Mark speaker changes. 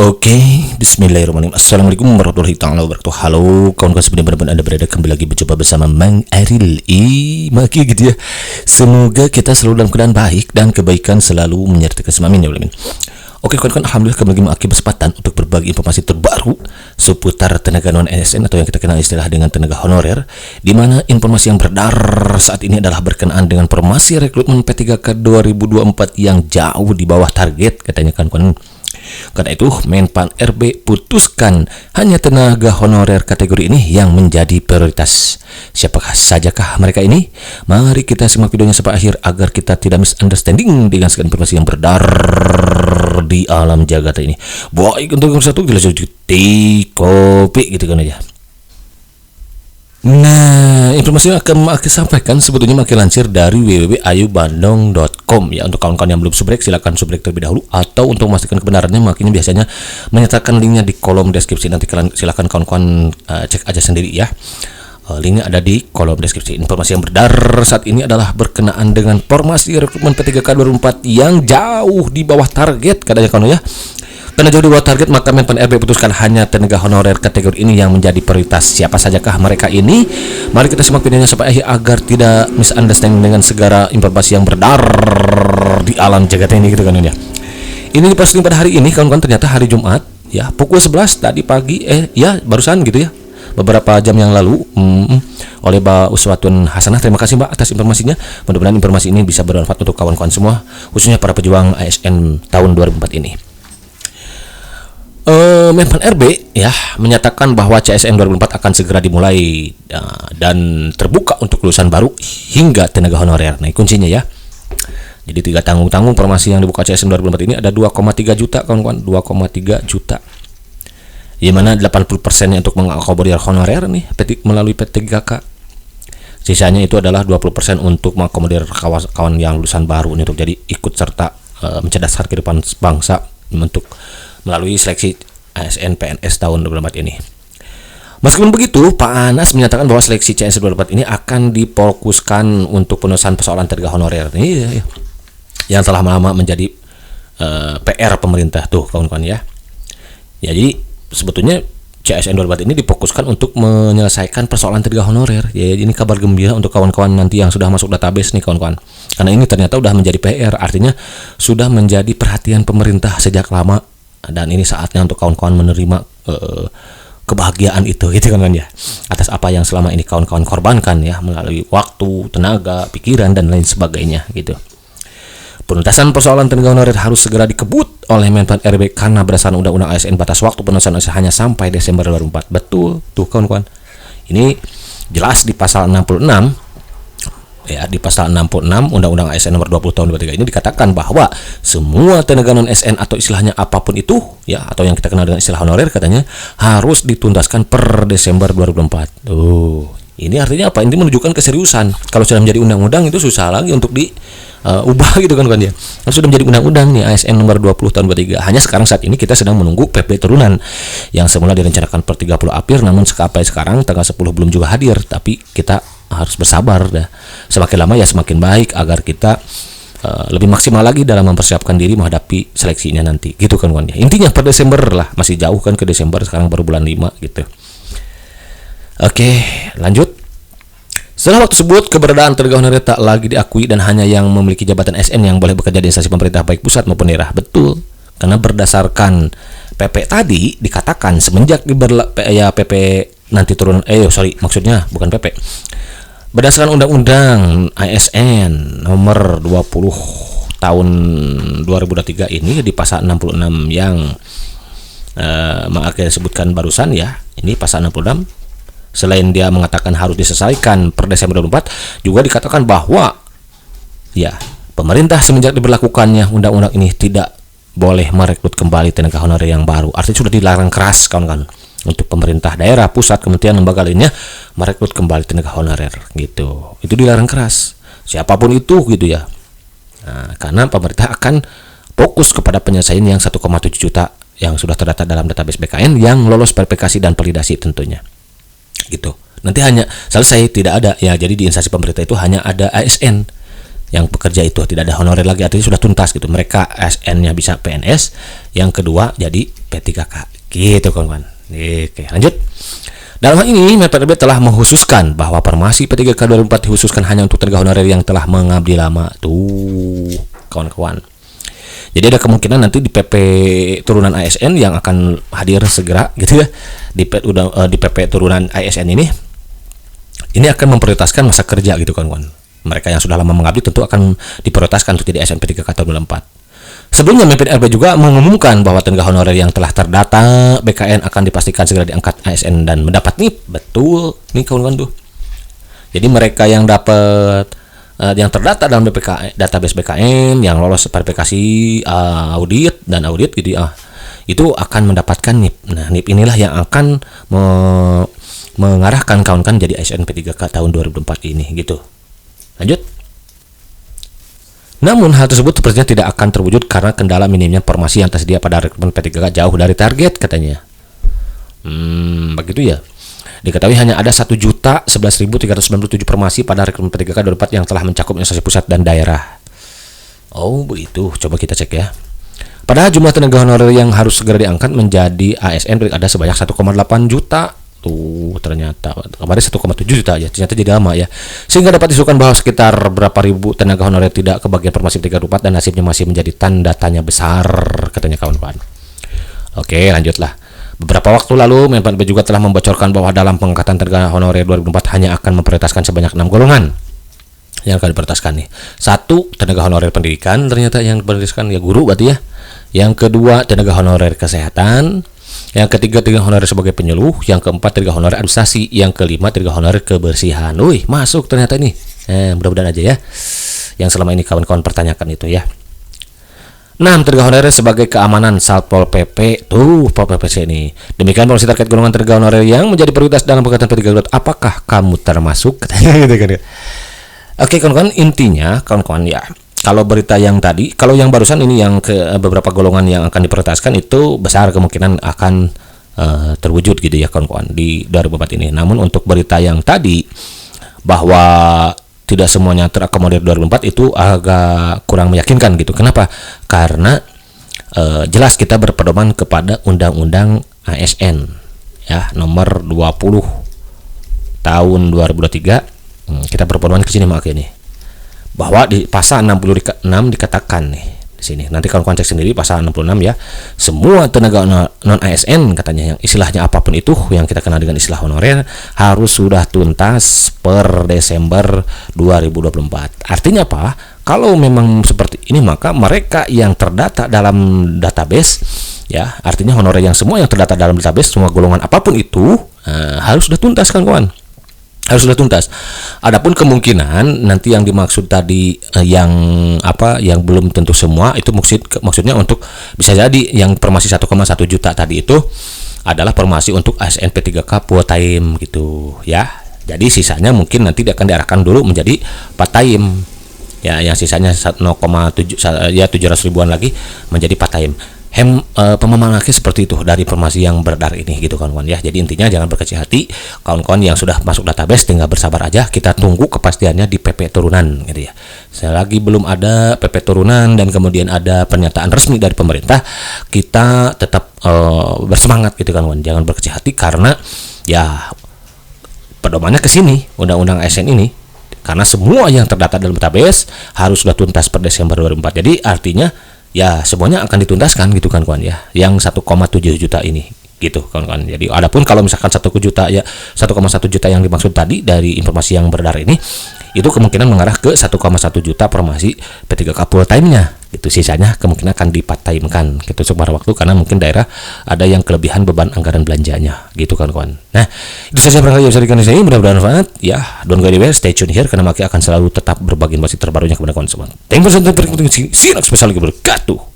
Speaker 1: Oke, bismillahirrahmanirrahim. Assalamualaikum warahmatullahi wabarakatuh. Halo kawan-kawan sebenarnya Anda berada kembali lagi berjumpa bersama Mang Aril Maki gitu ya. Semoga kita selalu dalam keadaan baik dan kebaikan selalu menyertai kita. Amin ya Allah. Oke kawan-kawan, alhamdulillah kembali lagi berkesempatan untuk berbagi informasi terbaru seputar tenaga non ASN atau yang kita kenal istilah dengan tenaga honorer, di mana informasi yang beredar saat ini adalah berkenaan dengan promosi rekrutmen P3K 2024 yang jauh di bawah target katanya kawan-kawan. Karena itu Menpan RB putuskan hanya tenaga honorer kategori ini yang menjadi prioritas. Siapakah sajakah mereka ini? Mari kita simak videonya sampai akhir agar kita tidak misunderstanding dengan segala informasi yang beredar di alam jagat ini. Baik, untuk nomor satu jelas di kopi gitu kan aja. Nah, informasi yang akan aku sampaikan sebetulnya makin lansir dari www.ayubandung.com ya. Untuk kawan-kawan yang belum subrek, silakan subrek terlebih dahulu, atau untuk memastikan kebenarannya makanya biasanya menyertakan linknya di kolom deskripsi. Nanti silakan kawan-kawan cek aja sendiri ya. Linknya ada di kolom deskripsi. Informasi yang beredar saat ini adalah berkenaan dengan formasi rekrutmen P3K 2024 yang jauh di bawah target katanya kawan ya. Karena jauh di bawah target, maka Menpan RB putuskan hanya tenaga honorer kategori ini yang menjadi prioritas. Siapa sajakah mereka ini? Mari kita simak videonya sampai akhir agar tidak misunderstanding dengan segala informasi yang beredar di alam jagat ini gitu kan ya. Ini diposting pada hari ini kawan-kawan, ternyata hari Jumat ya, pukul 11 tadi pagi ya barusan gitu ya. Beberapa jam yang lalu oleh Mbak Uswatun Hasanah. Terima kasih Mbak atas informasinya. Mudah-mudahan informasi ini bisa bermanfaat untuk kawan-kawan semua, khususnya para pejuang ASN tahun 2004 ini. Menpan RB ya menyatakan bahwa CSN 2004 akan segera dimulai dan terbuka untuk lulusan baru hingga tenaga honorer. Nah, kuncinya ya. Jadi tidak tanggung-tanggung promosi yang dibuka CSN 2004 ini ada 2,3 juta kawan-kawan, 2,3 juta. Di mana 80%-nya untuk mengakomodir honorer nih melalui P3K. Sisanya itu adalah 20% untuk mengakomodir kawan-kawan yang lulusan baru ini untuk jadi ikut serta mencerdaskan kehidupan bangsa untuk melalui seleksi ASN PNS tahun 2024 ini. Meskipun begitu, Pak Anas menyatakan bahwa seleksi CSN 2024 ini akan difokuskan untuk penyelesaian persoalan tenaga honorer ini yang telah lama menjadi PR pemerintah tuh kawan-kawan ya. Ya, jadi sebetulnya CSN 2024 ini difokuskan untuk menyelesaikan persoalan tenaga honorer. Ya, ini kabar gembira untuk kawan-kawan nanti yang sudah masuk database nih kawan-kawan. Karena ini ternyata sudah menjadi PR, artinya sudah menjadi perhatian pemerintah sejak lama. Dan ini saatnya untuk kawan-kawan menerima kebahagiaan itu gitu kan ya, atas apa yang selama ini kawan-kawan korbankan ya, melalui waktu, tenaga, pikiran dan lain sebagainya gitu. Penuntasan persoalan tenaga honorer harus segera dikebut oleh Menpan RB karena berdasarkan Undang-Undang ASN batas waktu penuntasan ASN hanya sampai Desember 2024. Betul tuh kawan-kawan. Ini jelas di pasal 66 ya, di pasal 66 Undang-Undang ASN nomor 20 tahun 2023 ini dikatakan bahwa semua tenaga non ASN atau istilahnya apapun itu ya, atau yang kita kenal dengan istilah honorer katanya harus dituntaskan per Desember 2024. Ini artinya apa? Ini menunjukkan keseriusan. Kalau sudah menjadi undang-undang itu susah lagi untuk diubah gitu kan ya. Kalau sudah menjadi undang-undang nih ASN nomor 20 tahun 2023. Hanya sekarang saat ini kita sedang menunggu PP turunan yang semula direncanakan per 30 April, namun sampai sekarang tanggal 10 belum juga hadir, tapi kita harus bersabar dah. Semakin lama ya semakin baik agar kita lebih maksimal lagi dalam mempersiapkan diri menghadapi seleksinya nanti gitu kan ya. Intinya per Desember lah, masih jauh kan ke Desember, sekarang baru bulan 5 gitu. Oke, lanjut. Setelah waktu tersebut, keberadaan tenaga honorer tak lagi diakui dan hanya yang memiliki jabatan SN yang boleh bekerja di instansi pemerintah baik pusat maupun daerah. Betul. Karena berdasarkan PP tadi dikatakan semenjak PP nanti turun maksudnya bukan PP. Berdasarkan Undang-Undang ASN nomor 20 tahun 2023 ini di pasal 66 yang akan disebutkan barusan ya. Ini pasal 66, selain dia mengatakan harus diselesaikan per Desember 2024, juga dikatakan bahwa ya pemerintah semenjak diberlakukannya undang-undang ini tidak boleh merekrut kembali tenaga honorer yang baru. Artinya sudah dilarang keras kawan-kawan untuk pemerintah daerah, pusat, kementerian, lembaga lainnya merekrut kembali tenaga honorer gitu. Itu dilarang keras. Siapapun itu gitu ya. Nah, karena pemerintah akan fokus kepada penyelesaian yang 1,7 juta yang sudah terdata dalam database BKN yang lolos verifikasi dan validasi tentunya. Gitu. Nanti hanya selesai, tidak ada ya. Jadi di instansi pemerintah itu hanya ada ASN yang pekerja itu tidak ada honorer lagi, artinya sudah tuntas gitu. Mereka ASN-nya bisa PNS, yang kedua jadi P3K gitu kawan-kawan. Oke, lanjut. Dalam hal ini, MPRB telah mengkhususkan bahwa formasi P3K 2004 dikhususkan hanya untuk tenaga honorer yang telah mengabdi lama. Tuh, kawan-kawan. Jadi ada kemungkinan nanti di PP turunan ASN yang akan hadir segera gitu ya. Di PP turunan ASN ini akan memprioritaskan masa kerja gitu kawan-kawan. Mereka yang sudah lama mengabdi tentu akan diprioritaskan untuk jadi ASN P3K tahun 2004. Sebelumnya MPRB juga mengumumkan bahwa tenaga honorer yang telah terdata BKN akan dipastikan segera diangkat ASN dan mendapat NIP. Betul nih kawan-kawan tuh. Jadi mereka yang dapat yang terdata dalam database BKN yang lolos verifikasi audit gitu itu akan mendapatkan NIP. Nah, NIP inilah yang akan mengarahkan kawan-kawan jadi ASN P3K tahun 2004 ini gitu. Lanjut. Namun hal tersebut sepertinya tidak akan terwujud karena kendala minimnya formasi yang tersedia pada rekrutmen P3K jauh dari target katanya. Begitu ya. Diketahui hanya ada 1.011.397 formasi pada rekrutmen P3K 2004 yang telah mencakup instansi pusat dan daerah. Oh begitu, coba kita cek ya. Padahal jumlah tenaga honorer yang harus segera diangkat menjadi ASN ada sebanyak 1,8 juta. Tuh ternyata kemarin 1,7 juta aja, ternyata jadi lama ya, sehingga dapat disukan bahwa sekitar berapa ribu tenaga honorer tidak kebagian formasi P3K 2004 dan nasibnya masih menjadi tanda tanya besar katanya kawan-kawan. Oke, lanjutlah. Beberapa waktu lalu MPRB juga telah membocorkan bahwa dalam pengangkatan tenaga honorer 2004 hanya akan memprioritaskan sebanyak 6 golongan yang akan diprioritaskan nih. 1. Tenaga honorer pendidikan, ternyata yang diprioritaskan ya guru berarti ya. Yang kedua tenaga honorer kesehatan. Yang ketiga tenaga honorer sebagai penyuluh, yang keempat tenaga honorer administrasi, yang kelima tenaga honorer kebersihan. Wih, masuk ternyata ini. Mudah-mudahan aja ya. Yang selama ini kawan-kawan pertanyakan itu ya. 6. Tenaga honorer sebagai keamanan Satpol PP. Tuh, Pol PP ini. Demikian informasi terkait golongan tenaga honorer yang menjadi prioritas dalam pengangkatan P3K. Apakah kamu termasuk? Gitu kan. Oke, kawan-kawan, intinya kawan-kawan ya. Kalau berita yang tadi, kalau yang barusan ini yang ke beberapa golongan yang akan diprioritaskan itu besar kemungkinan akan terwujud gitu ya kawan-kawan di 2004 ini. Namun untuk berita yang tadi bahwa tidak semuanya terakomodir 2004 itu agak kurang meyakinkan gitu. Kenapa? Karena jelas kita berpedoman kepada Undang-Undang ASN ya nomor 20 tahun 2023. Kita berpedoman ke sini makanya nih. Bahwa di pasal 66 dikatakan nih di sini. Nanti kalau cek sendiri pasal 66 ya. Semua tenaga non ASN katanya yang istilahnya apapun itu yang kita kenal dengan istilah honorer harus sudah tuntas per Desember 2024. Artinya apa? Kalau memang seperti ini maka mereka yang terdata dalam database ya, artinya honorer yang semua yang terdata dalam database semua golongan apapun itu harus sudah tuntas kan kawan. Harus sudah tuntas. Adapun kemungkinan nanti yang dimaksud tadi yang belum tentu semua itu maksudnya untuk bisa jadi yang formasi 1,1 juta tadi itu adalah formasi untuk ASN P3K full time gitu ya. Jadi sisanya mungkin nanti akan diarahkan dulu menjadi part time. Ya, yang sisanya 0,7 ya 700 ribuan lagi menjadi part time. Pemahaman seperti itu dari informasi yang beredar ini gitu kawan-kawan ya. Jadi intinya jangan berkecil hati, kawan-kawan yang sudah masuk database tinggal bersabar aja, kita tunggu kepastiannya di PP turunan gitu ya. Selagi belum ada PP turunan dan kemudian ada pernyataan resmi dari pemerintah, kita tetap bersemangat gitu kawan-kawan. Jangan berkecil hati karena ya pedomannya ke sini Undang-Undang ASN ini. Karena semua yang terdata dalam database harus sudah tuntas per Desember 2004. Jadi artinya ya semuanya akan dituntaskan gitu kan kawan ya, yang 1,7 juta ini gitu kawan-kawan. Jadi adapun kalau misalkan 1 juta ya 1,1 juta yang dimaksud tadi dari informasi yang beredar ini itu kemungkinan mengarah ke 1,1 juta formasi P3K full time-nya itu, sisanya kemungkinan akan di-part time-kan gitu sementara waktu karena mungkin daerah ada yang kelebihan beban anggaran belanjanya gitu kawan-kawan. Nah, itu saja barangkali yang bisa dikatakan saya, mudah-mudahan bermanfaat ya. Don't go anywhere, stay tune here karena Maki akan selalu tetap berbagi informasi terbarunya kepada kawan semua. Thank you for watching, see you next episode, berkatuh.